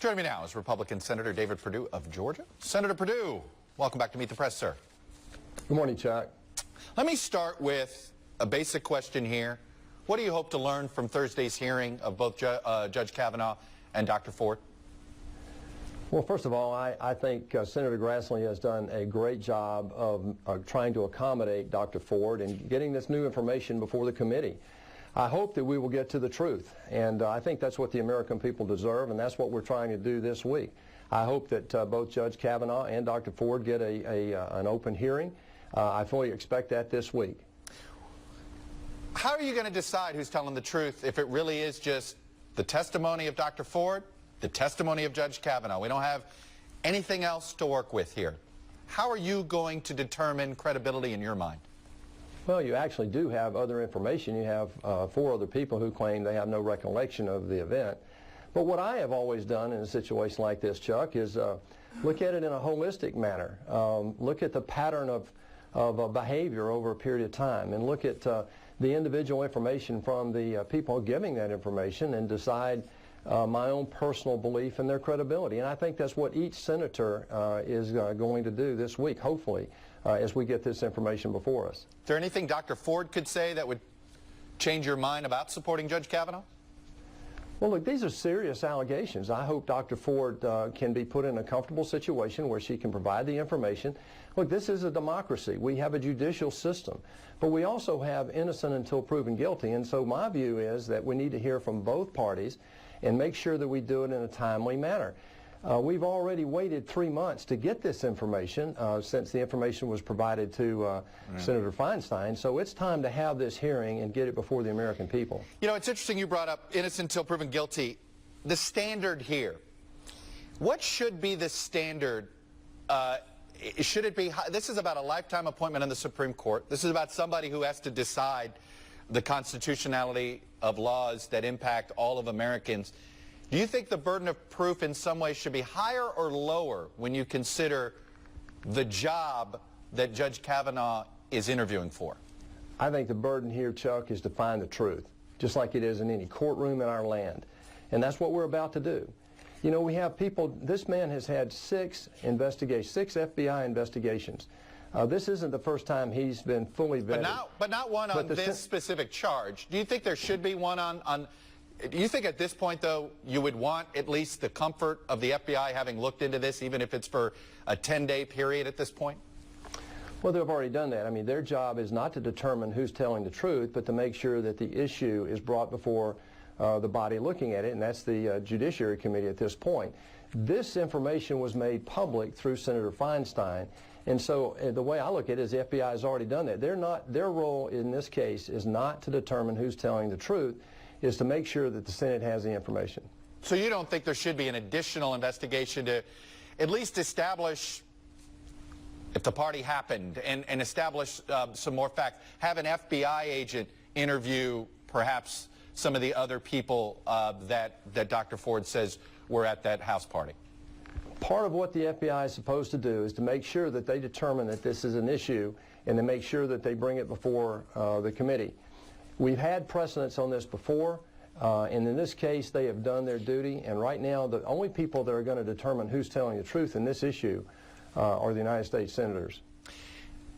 Joining me now is Republican Senator David Perdue of Georgia. Senator Perdue, welcome back to Meet the Press, sir. Good morning, Chuck. Let me start with a basic question here. What do you hope to learn from Thursday's hearing of both Judge Kavanaugh and Dr. Ford? Well, first of all, I think Senator Grassley has done a great job of trying to accommodate Dr. Ford and getting this new information before the committee. I hope that we will get to the truth, and I think that's what the American people deserve, and that's what we're trying to do this week. I hope that both Judge Kavanaugh and Dr. Ford get an open hearing. I fully expect that this week. How are you going to decide who's telling the truth if it really is just the testimony of Dr. Ford, the testimony of Judge Kavanaugh? We don't have anything else to work with here. How are you going to determine credibility in your mind? Well, you actually do have other information. You have 4 other people who claim they have no recollection of the event. But what I have always done in a situation like this, Chuck, is look at it in a holistic manner. Look at the pattern of behavior over a period of time, and look at the individual information from the people giving that information, and decide my own personal belief in their credibility. And I think that's what each senator is going to do this week, hopefully, as we get this information before us. Is there anything Dr. Ford could say that would change your mind about supporting Judge Kavanaugh? Well, look, these are serious allegations. I hope Dr. Ford can be put in a comfortable situation where she can provide the information. Look, this is a democracy. We have a judicial system, but we also have innocent until proven guilty. And so my view is that we need to hear from both parties and make sure that we do it in a timely manner. We've already waited 3 months to get this information since the information was provided to Senator Feinstein. So it's time to have this hearing and get it before the American people. You know, it's interesting you brought up innocent until proven guilty. The standard here, what should be the standard? Should it be, this is about a lifetime appointment on the Supreme Court. This is about somebody who has to decide the constitutionality of laws that impact all of Americans. Do you think the burden of proof in some way should be higher or lower when you consider the job that Judge Kavanaugh is interviewing for? I think the burden here, Chuck, is to find the truth, just like it is in any courtroom in our land. And that's what we're about to do. You know, we have people, this man has had 6 investigations, 6 FBI investigations. This isn't the first time he's been fully vetted. But not one on this specific charge. Do you think there should be one on do you think at this point, though, you would want at least the comfort of the FBI having looked into this, even if it's for a 10-day period at this point? Well, they've already done that. I mean, their job is not to determine who's telling the truth, but to make sure that the issue is brought before the body looking at it, and that's the Judiciary Committee at this point. This information was made public through Senator Feinstein, and so the way I look at it is the FBI has already done that. Their role in this case is not to determine who's telling the truth, is to make sure that the Senate has the information. So you don't think there should be an additional investigation to at least establish if the party happened and establish some more facts, have an FBI agent interview perhaps some of the other people that Dr. Ford says were at that house party? Part of what the FBI is supposed to do is to make sure that they determine that this is an issue and to make sure that they bring it before the committee. We've had precedents on this before, and in this case they have done their duty, and right now the only people that are going to determine who's telling the truth in this issue are the United States senators.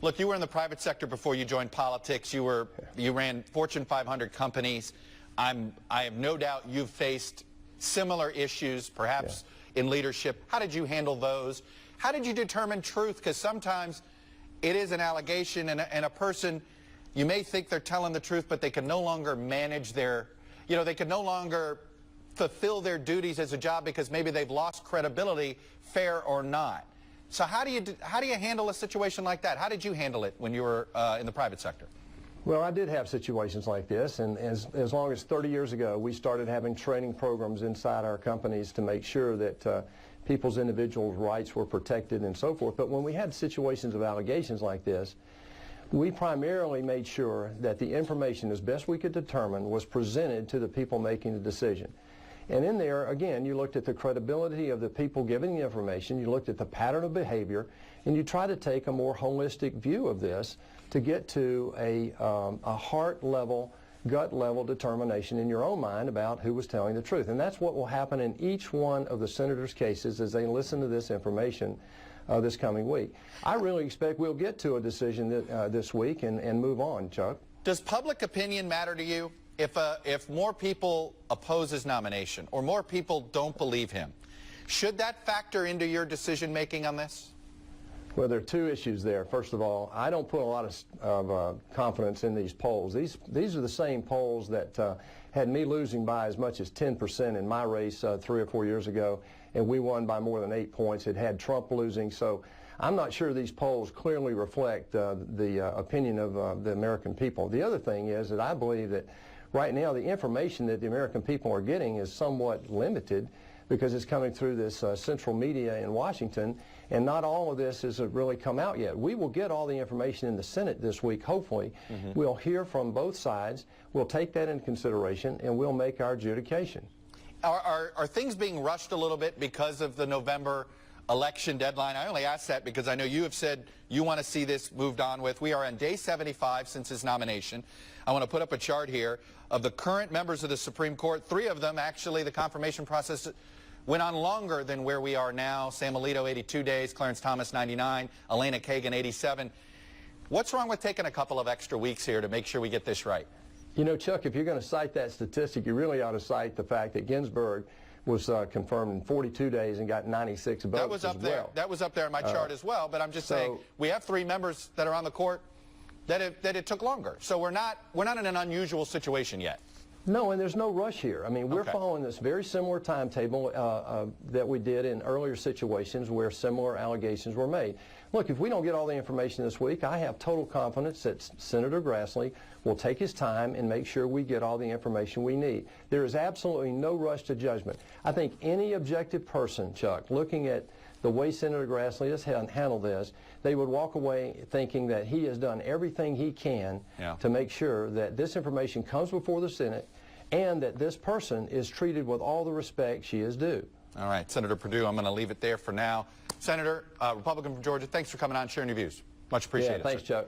Look, you were in the private sector before you joined politics. You ran Fortune 500 companies. I have no doubt you've faced similar issues, perhaps in leadership. How did you handle those? How did you determine truth? Because sometimes it is an allegation, and a person, you may think they're telling the truth, but they can no longer manage their, they can no longer fulfill their duties as a job because maybe they've lost credibility, fair or not. So how do you handle a situation like that? How did you handle it when you were in the private sector? Well, I did have situations like this, and as long as 30 years ago, we started having training programs inside our companies to make sure that people's individual rights were protected and so forth. But when we had situations of allegations like this, we primarily made sure that the information, as best we could determine, was presented to the people making the decision. And in there, again, you looked at the credibility of the people giving the information, you looked at the pattern of behavior, and you try to take a more holistic view of this to get to a heart-level gut-level determination in your own mind about who was telling the truth. And that's what will happen in each one of the senators' cases as they listen to this information this coming week. I really expect we'll get to a decision this week and move on, Chuck. Does public opinion matter to you? If more people oppose his nomination or more people don't believe him, should that factor into your decision-making on this? Well, there are two issues there. First of all, I don't put a lot of confidence in these polls. These are the same polls that had me losing by as much as 10% in my race 3 or 4 years ago, and we won by more than 8 points. It had Trump losing, so I'm not sure these polls clearly reflect the opinion of the American people. The other thing is that I believe that right now the information that the American people are getting is somewhat limited because it's coming through this central media in Washington, and not all of this has really come out yet. We will get all the information in the Senate this week, hopefully. We'll hear from both sides. We'll take that into consideration, and we'll make our adjudication. Are things being rushed a little bit because of the November election deadline? I only ask that because I know you have said you want to see this moved on with. We are on day 75 since his nomination. I want to put up a chart here of the current members of the Supreme Court. 3 of them, actually, the confirmation process went on longer than where we are now. Sam Alito, 82 days, Clarence Thomas, 99, Elena Kagan, 87. What's wrong with taking a couple of extra weeks here to make sure we get this right? You know, Chuck, if you're going to cite that statistic, you really ought to cite the fact that Ginsburg was confirmed in 42 days and got 96 votes. That was up there. That was up there in my chart as well. But I'm just saying we have 3 members that are on the court that it took longer. So we're not in an unusual situation yet. No, and there's no rush here. I mean, we're following this very similar timetable that we did in earlier situations where similar allegations were made. Look, if we don't get all the information this week, I have total confidence that Senator Grassley will take his time and make sure we get all the information we need. There is absolutely no rush to judgment. I think any objective person, Chuck, looking at the way Senator Grassley has handled this, they would walk away thinking that he has done everything he can to make sure that this information comes before the Senate and that this person is treated with all the respect she is due. All right, Senator Perdue, I'm going to leave it there for now. Senator, Republican from Georgia, thanks for coming on and sharing your views. Much appreciated. Thanks, Chuck.